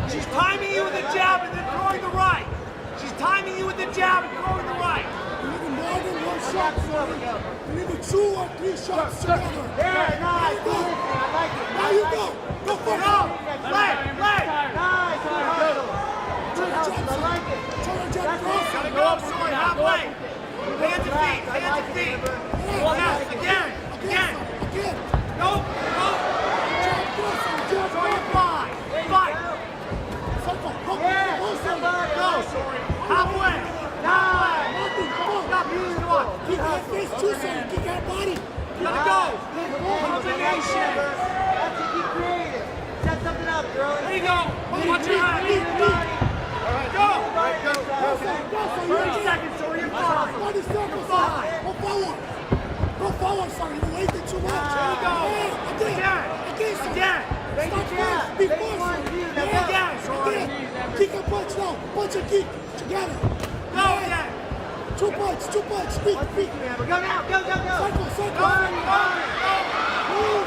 She's timing you with the jab and then throwing the right. She's timing you with the jab and throwing the right. You need more than one shot, Sonny. You need 2 or 3 shots together. There, nice. Now you go. Go for it. Play. Nice. I like it. Gotta go up, sorry, halfway. Hands and feet. Yes, again. Go. Throw your fight. Go, sorry. Halfway. Stop using one. Keep that face too, Sonny. Keep that body. Gotta go. Combination. That's it, be creative. Set something up, girl. There you go. Watch your hand. Go. 30 seconds, sorry, you're fine. 30 seconds, Sonny. Go forward, Sonny. You're waiting too much. There you go. Again. Stop first. Be first. Again, sorry. Kick and punch now. Punch and kick. Together. Go again. 2 punch. Feet. Go now. Go. Circle. Go.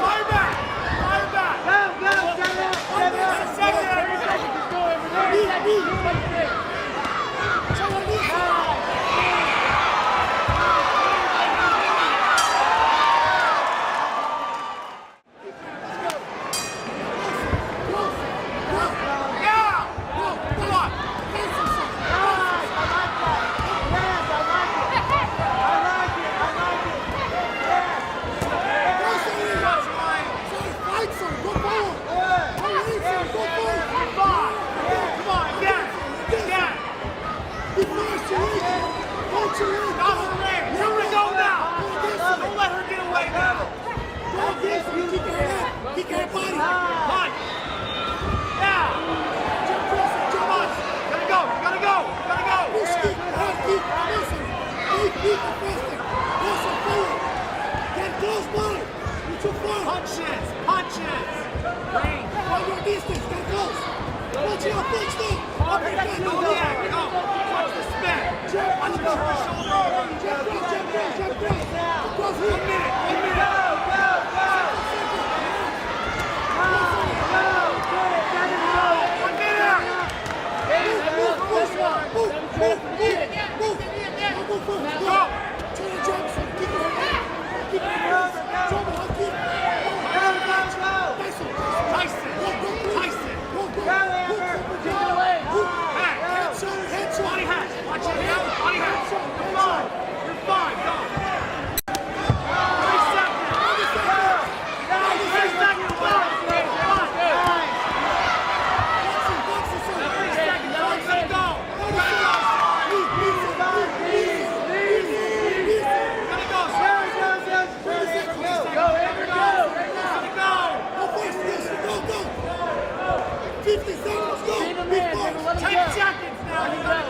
Fire back. Go. Stand up. Kick her body. Punch. Now. Gotta go. Push kick. Hard kick. Listen. Keep faster. Listen forward. Get close, body. You're too far. Punches. Hold your distance. Get close. Punch now. Uppercut. Go. Watch the spin. Watch the shoulder over. Jump cross. Across here. 1 minute. Tyson. Body hat. Watch it. Body hat. You're fine. now. You gotta